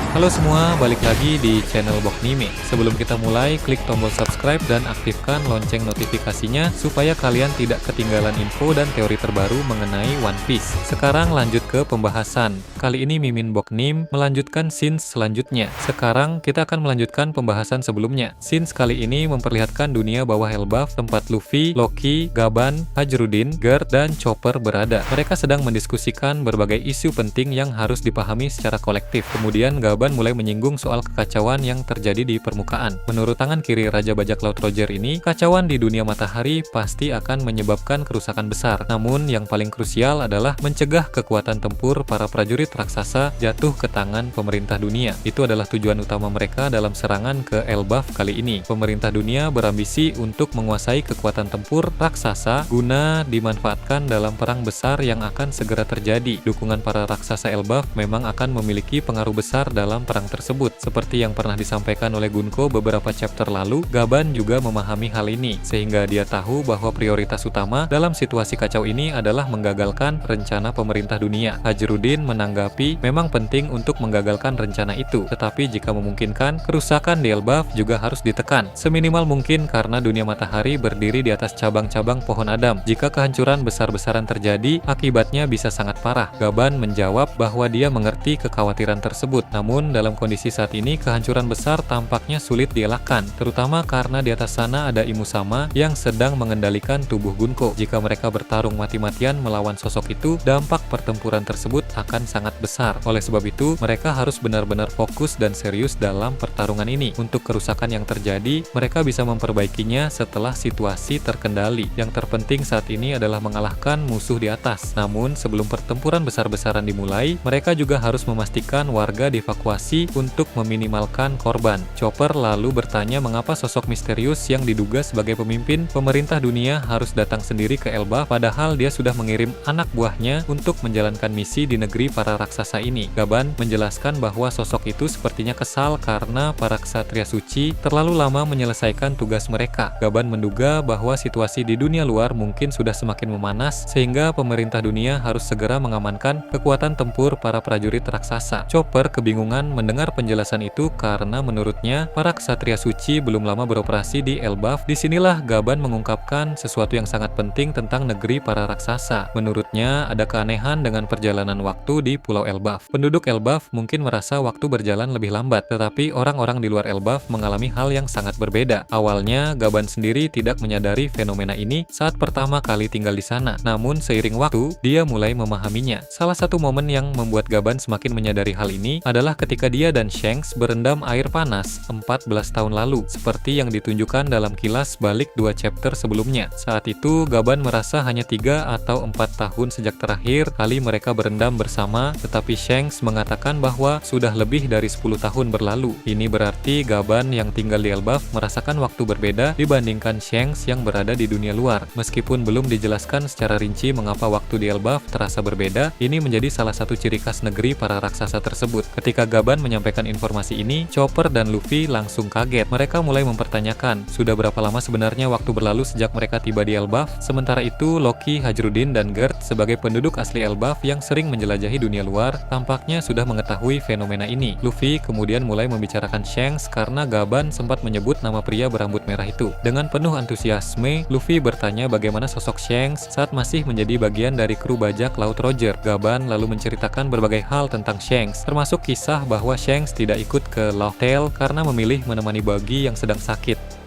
Halo semua, balik lagi di channel Boknime. Sebelum kita mulai, klik tombol subscribe dan aktifkan lonceng notifikasinya supaya kalian tidak ketinggalan info dan teori terbaru mengenai One Piece. Sekarang lanjut ke pembahasan. Kali ini Mimin Boknim melanjutkan scenes selanjutnya. Sekarang kita akan melanjutkan pembahasan sebelumnya. Scenes kali ini memperlihatkan dunia bawah Elbaf tempat Luffy, Loki, Gaban, Hajrudin, Gert, dan Chopper berada. Mereka sedang mendiskusikan berbagai isu penting yang harus dipahami secara kolektif. Kemudian Gaban mulai menyinggung soal kekacauan yang terjadi di permukaan. Menurut tangan kiri Raja Bajak Laut Roger ini, kacauan di dunia matahari pasti akan menyebabkan kerusakan besar. Namun yang paling krusial adalah mencegah kekuatan tempur para prajurit raksasa jatuh ke tangan pemerintah dunia. Itu adalah tujuan utama mereka dalam serangan ke Elbaf kali ini. Pemerintah dunia berambisi untuk menguasai kekuatan tempur raksasa guna dimanfaatkan dalam perang besar yang akan segera terjadi. Dukungan para raksasa Elbaf memang akan memiliki pengaruh besar dalam perang tersebut. Seperti yang pernah disampaikan oleh Gunko beberapa chapter lalu, Gaban juga memahami hal ini, sehingga dia tahu bahwa prioritas utama dalam situasi kacau ini adalah menggagalkan rencana pemerintah dunia. Hajrudin menanggapi memang penting untuk menggagalkan rencana itu, tetapi jika memungkinkan, kerusakan di Elbaf juga harus ditekan, seminimal mungkin karena dunia matahari berdiri di atas cabang-cabang pohon Adam. Jika kehancuran besar-besaran terjadi, akibatnya bisa sangat parah. Gaban menjawab bahwa dia mengerti kekhawatiran tersebut, namun dalam kondisi saat ini kehancuran besar tampaknya sulit dielakkan, terutama karena di atas sana ada Imusama yang sedang mengendalikan tubuh Gunko. Jika mereka bertarung mati-matian melawan sosok itu, dampak pertempuran tersebut akan sangat besar. Oleh sebab itu, mereka harus benar-benar fokus dan serius dalam pertarungan ini. Untuk kerusakan yang terjadi, mereka bisa memperbaikinya setelah situasi terkendali. Yang terpenting saat ini adalah mengalahkan musuh di atas. Namun, sebelum pertempuran besar-besaran dimulai, mereka juga harus memastikan warga dievakuasi untuk meminimalkan korban. Chopper lalu bertanya mengapa sosok misterius yang diduga sebagai pemimpin pemerintah dunia harus datang sendiri ke Elbaf, padahal dia sudah mengirim anak buahnya untuk menjalankan misi di negeri para raksasa ini. Gaban menjelaskan bahwa sosok itu sepertinya kesal karena para ksatria suci terlalu lama menyelesaikan tugas mereka. Gaban menduga bahwa situasi di dunia luar mungkin sudah semakin memanas, sehingga pemerintah dunia harus segera mengamankan kekuatan tempur para prajurit raksasa. Chopper kebingungan mendengar penjelasan itu karena menurutnya para ksatria suci belum lama beroperasi di Elbaf. Disinilah Gaban mengungkapkan sesuatu yang sangat penting tentang negeri para raksasa. Menurutnya ada keanehan dengan perjalanan waktu di Pulau Elbaf. Penduduk Elbaf mungkin merasa waktu berjalan lebih lambat, tetapi orang-orang di luar Elbaf mengalami hal yang sangat berbeda. Awalnya Gaban sendiri tidak menyadari fenomena ini saat pertama kali tinggal di sana. Namun seiring waktu, dia mulai memahaminya. Salah satu momen yang membuat Gaban semakin menyadari hal ini adalah ketika dia dan Shanks berendam air panas 14 tahun lalu, seperti yang ditunjukkan dalam kilas balik 2 chapter sebelumnya. Saat itu, Gaban merasa hanya 3 atau 4 tahun sejak terakhir kali mereka berendam bersama, tetapi Shanks mengatakan bahwa sudah lebih dari 10 tahun berlalu. Ini berarti Gaban yang tinggal di Elbaf merasakan waktu berbeda dibandingkan Shanks yang berada di dunia luar. Meskipun belum dijelaskan secara rinci mengapa waktu di Elbaf terasa berbeda, ini menjadi salah satu ciri khas negeri para raksasa tersebut. Ketika Gaban menyampaikan informasi ini, Chopper dan Luffy langsung kaget. Mereka mulai mempertanyakan, sudah berapa lama sebenarnya waktu berlalu sejak mereka tiba di Elbaf? Sementara itu, Loki, Hajrudin, dan Gert sebagai penduduk asli Elbaf yang sering menjelajahi dunia luar, tampaknya sudah mengetahui fenomena ini. Luffy kemudian mulai membicarakan Shanks karena Gaban sempat menyebut nama pria berambut merah itu. Dengan penuh antusiasme, Luffy bertanya bagaimana sosok Shanks saat masih menjadi bagian dari kru bajak laut Roger. Gaban lalu menceritakan berbagai hal tentang Shanks, termasuk kisah bahwa Shanks tidak ikut ke Laugh-Tale karena memilih menemani Buggy yang sedang sakit.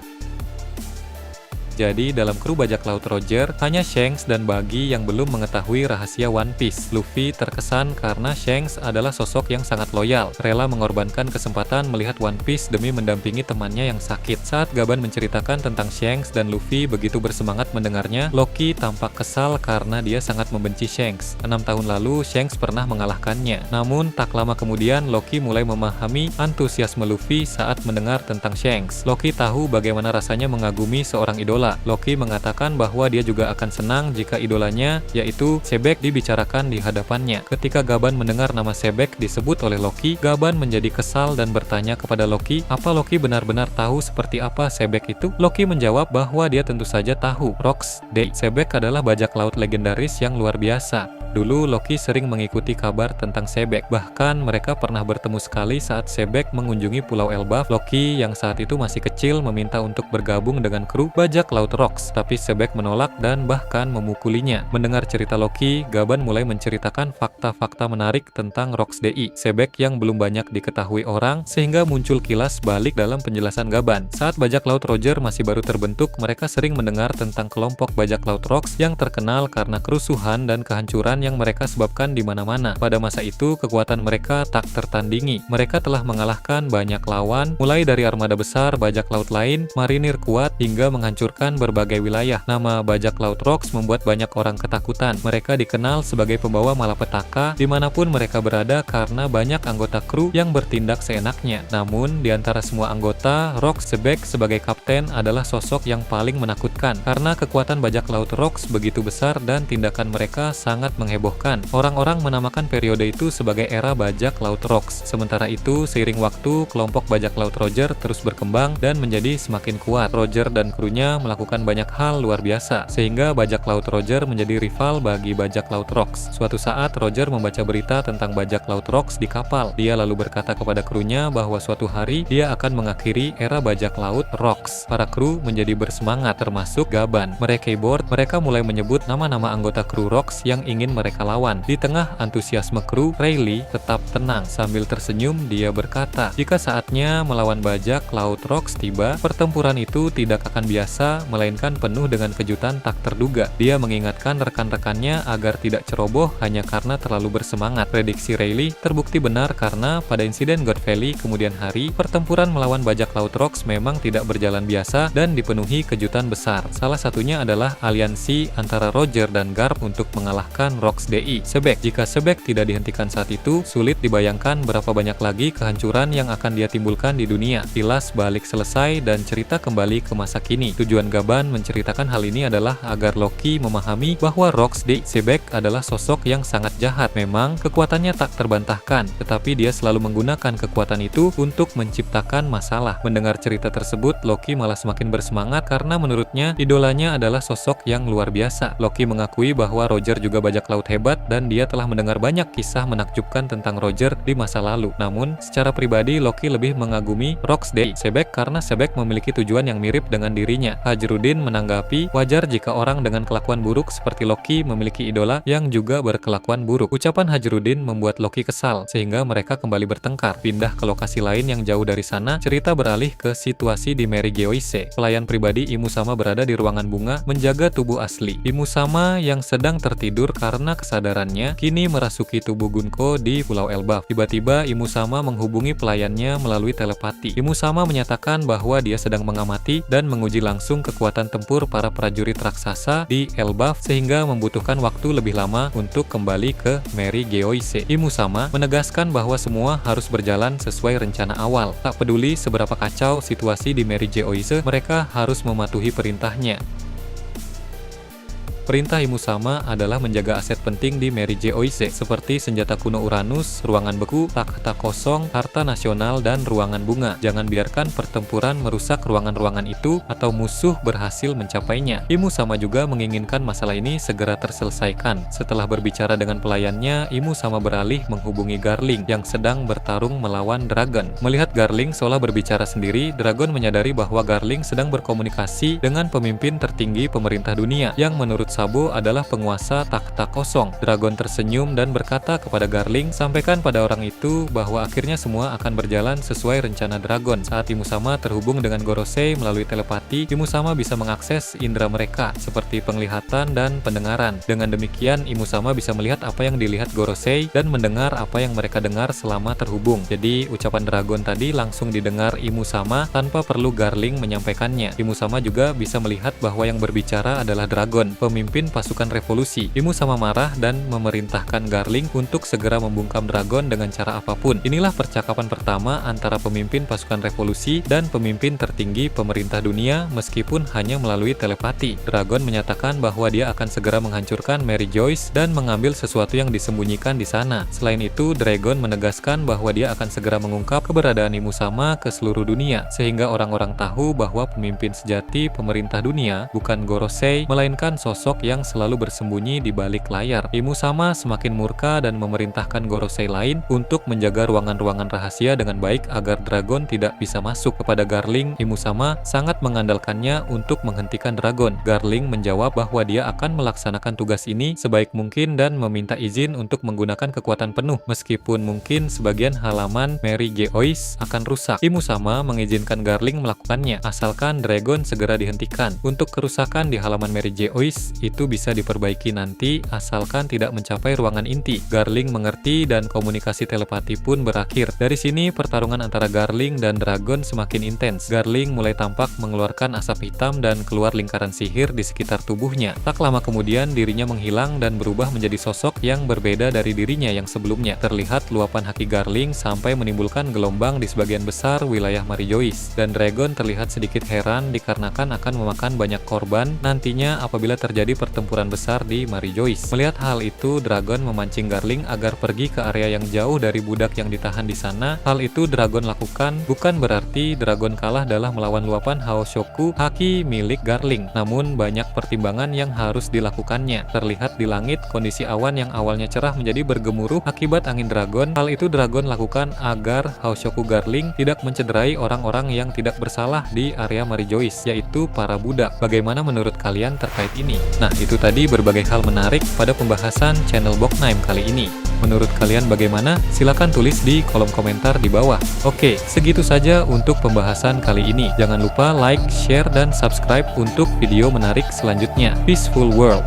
Jadi dalam kru bajak laut Roger, hanya Shanks dan Buggy yang belum mengetahui rahasia One Piece. Luffy terkesan karena Shanks adalah sosok yang sangat loyal, rela mengorbankan kesempatan melihat One Piece demi mendampingi temannya yang sakit. Saat Gaban menceritakan tentang Shanks dan Luffy begitu bersemangat mendengarnya, Loki tampak kesal karena dia sangat membenci Shanks. 6 tahun lalu, Shanks pernah mengalahkannya. Namun tak lama kemudian, Loki mulai memahami antusiasme Luffy saat mendengar tentang Shanks. Loki tahu bagaimana rasanya mengagumi seorang idola. pula. Loki mengatakan bahwa dia juga akan senang jika idolanya, yaitu Sebek, dibicarakan di hadapannya. Ketika Gaban mendengar nama Sebek disebut oleh Loki, Gaban menjadi kesal dan bertanya kepada Loki, apa Loki benar-benar tahu seperti apa Sebek itu? Loki menjawab bahwa dia tentu saja tahu. Rocks Day. Sebek adalah bajak laut legendaris yang luar biasa. Dulu Loki sering mengikuti kabar tentang Sebek, bahkan mereka pernah bertemu sekali saat Sebek mengunjungi Pulau Elbaf. Loki yang saat itu masih kecil meminta untuk bergabung dengan kru bajak laut Rocks, tapi Sebek menolak dan bahkan memukulinya. Mendengar cerita Loki, Gaban mulai menceritakan fakta-fakta menarik tentang Rocks DI, Sebek yang belum banyak diketahui orang, sehingga muncul kilas balik dalam penjelasan Gaban. Saat bajak laut Roger masih baru terbentuk, mereka sering mendengar tentang kelompok bajak laut Rocks yang terkenal karena kerusuhan dan kehancuran yang mereka sebabkan di mana-mana. Pada masa itu, kekuatan mereka tak tertandingi. Mereka telah mengalahkan banyak lawan, mulai dari armada besar bajak laut lain, marinir kuat, hingga menghancurkan berbagai wilayah. Nama bajak laut Rocks membuat banyak orang ketakutan. Mereka dikenal sebagai pembawa malapetaka dimanapun mereka berada karena banyak anggota kru yang bertindak seenaknya. Namun, di antara semua anggota, Rocks Sebek sebagai kapten adalah sosok yang paling menakutkan karena kekuatan bajak laut Rocks begitu besar dan tindakan mereka sangat menghebohkan. Orang-orang menamakan periode itu sebagai era bajak laut Rocks. Sementara itu, seiring waktu, kelompok bajak laut Roger terus berkembang dan menjadi semakin kuat. Roger dan krunya melakukan banyak hal luar biasa, sehingga bajak laut Roger menjadi rival bagi bajak laut Rocks. Suatu saat, Roger membaca berita tentang bajak laut Rocks di kapal. Dia lalu berkata kepada krunya bahwa suatu hari dia akan mengakhiri era bajak laut Rocks. Para kru menjadi bersemangat, termasuk Gaban. Mereka keyboard, mereka mulai menyebut nama-nama anggota kru Rocks yang ingin mereka lawan. Di tengah antusiasme kru, Rayleigh tetap tenang. Sambil tersenyum, dia berkata, jika saatnya melawan bajak laut Rocks tiba, pertempuran itu tidak akan biasa, melainkan penuh dengan kejutan tak terduga. Dia mengingatkan rekan-rekannya agar tidak ceroboh hanya karena terlalu bersemangat. Prediksi Rayleigh terbukti benar karena pada insiden God Valley kemudian hari, pertempuran melawan bajak laut Rocks memang tidak berjalan biasa dan dipenuhi kejutan besar. Salah satunya adalah aliansi antara Roger dan Garp untuk mengalahkan Rocks DI, Sebek. Jika Sebek tidak dihentikan saat itu, sulit dibayangkan berapa banyak lagi kehancuran yang akan dia timbulkan di dunia. Kilas balik selesai dan cerita kembali ke masa kini. Tujuan Gaban menceritakan hal ini adalah agar Loki memahami bahwa Rocks DI, Sebek adalah sosok yang sangat jahat. Memang kekuatannya tak terbantahkan, tetapi dia selalu menggunakan kekuatan itu untuk menciptakan masalah. Mendengar cerita tersebut, Loki malah semakin bersemangat karena menurutnya idolanya adalah sosok yang luar biasa. Loki mengakui bahwa Roger juga bajak laut hebat dan dia telah mendengar banyak kisah menakjubkan tentang Roger di masa lalu. Namun, secara pribadi Loki lebih mengagumi Rocks DI, Sebek karena Sebek memiliki tujuan yang mirip dengan dirinya. Hajrudin menanggapi, wajar jika orang dengan kelakuan buruk seperti Loki memiliki idola yang juga berkelakuan buruk. Ucapan Hajrudin membuat Loki kesal, sehingga mereka kembali bertengkar. Pindah ke lokasi lain yang jauh dari sana, cerita beralih ke situasi di Mary Geoise. Pelayan pribadi Imusama berada di ruangan bunga menjaga tubuh asli. Imusama yang sedang tertidur karena kesadarannya kini merasuki tubuh Gunko di Pulau Elbaf. Tiba-tiba Imusama menghubungi pelayannya melalui telepati. Imusama menyatakan bahwa dia sedang mengamati dan menguji langsung kekuatan tempur para prajurit raksasa di Elbaf sehingga membutuhkan waktu lebih lama untuk kembali ke Mary Geoise. Imusama menegaskan bahwa semua harus berjalan sesuai rencana awal. Tak peduli seberapa kacau situasi di Mary Geoise, mereka harus mematuhi perintahnya. Perintah Imusama adalah menjaga aset penting di Mary Geoise seperti senjata kuno Uranus, ruangan beku, takhta kosong, harta nasional, dan ruangan bunga. Jangan biarkan pertempuran merusak ruangan-ruangan itu atau musuh berhasil mencapainya. Imusama juga menginginkan masalah ini segera terselesaikan. Setelah berbicara dengan pelayannya, Imusama beralih menghubungi Garling yang sedang bertarung melawan Dragon. Melihat Garling seolah berbicara sendiri, Dragon menyadari bahwa Garling sedang berkomunikasi dengan pemimpin tertinggi pemerintah dunia yang menurut Sabo adalah penguasa takhta kosong. Dragon tersenyum dan berkata kepada Garling, sampaikan pada orang itu bahwa akhirnya semua akan berjalan sesuai rencana Dragon. Saat Imusama terhubung dengan Gorosei melalui telepati, Imusama bisa mengakses indera mereka seperti penglihatan dan pendengaran. Dengan demikian, Imusama bisa melihat apa yang dilihat Gorosei dan mendengar apa yang mereka dengar selama terhubung. Jadi, ucapan Dragon tadi langsung didengar Imusama tanpa perlu Garling menyampaikannya. Imusama juga bisa melihat bahwa yang berbicara adalah Dragon, pemimpin pemimpin pasukan revolusi. Imu Sama marah dan memerintahkan Garling untuk segera membungkam dragon dengan cara apapun. Inilah percakapan pertama antara pemimpin pasukan revolusi dan pemimpin tertinggi pemerintah dunia meskipun hanya melalui telepati. Dragon menyatakan bahwa dia akan segera menghancurkan Mary Joyce dan mengambil sesuatu yang disembunyikan di sana. Selain itu, Dragon menegaskan bahwa dia akan segera mengungkap keberadaan Imu Sama ke seluruh dunia, sehingga orang-orang tahu bahwa pemimpin sejati pemerintah dunia bukan Gorosei, melainkan sosok yang selalu bersembunyi di balik layar. Imu Sama semakin murka dan memerintahkan Gorosei lain untuk menjaga ruangan-ruangan rahasia dengan baik agar Dragon tidak bisa masuk. Kepada Garling, Imu Sama sangat mengandalkannya untuk menghentikan Dragon. Garling menjawab bahwa dia akan melaksanakan tugas ini sebaik mungkin dan meminta izin untuk menggunakan kekuatan penuh, meskipun mungkin sebagian halaman Mary Joyce akan rusak. Imu Sama mengizinkan Garling melakukannya, asalkan Dragon segera dihentikan. Untuk kerusakan di halaman Mary Joyce itu bisa diperbaiki nanti, asalkan tidak mencapai ruangan inti. Garling mengerti dan komunikasi telepati pun berakhir. Dari sini pertarungan antara Garling dan Dragon semakin intens. Garling mulai tampak mengeluarkan asap hitam dan keluar lingkaran sihir di sekitar tubuhnya. Tak lama kemudian dirinya menghilang dan berubah menjadi sosok yang berbeda dari dirinya yang sebelumnya. Terlihat luapan haki Garling sampai menimbulkan gelombang di sebagian besar wilayah Mary Joyce, dan Dragon terlihat sedikit heran dikarenakan akan memakan banyak korban nantinya apabila terjadi pertempuran besar di Mary Joyce. Melihat hal itu, Dragon memancing Garling agar pergi ke area yang jauh dari budak yang ditahan di sana. Hal itu Dragon lakukan bukan berarti Dragon kalah dalam melawan luapan Haoshoku haki milik Garling, namun banyak pertimbangan yang harus dilakukannya. Terlihat di langit kondisi awan yang awalnya cerah menjadi bergemuruh akibat angin Dragon. Hal itu Dragon lakukan agar Haoshoku Garling tidak mencederai orang-orang yang tidak bersalah di area Mary Joyce, yaitu para budak. Bagaimana menurut kalian terkait ini? Nah, itu tadi berbagai hal menarik pada pembahasan channel Boknaim kali ini. Menurut kalian bagaimana? Silahkan tulis di kolom komentar di bawah. Oke, segitu saja untuk pembahasan kali ini. Jangan lupa like, share, dan subscribe untuk video menarik selanjutnya. Peaceful World.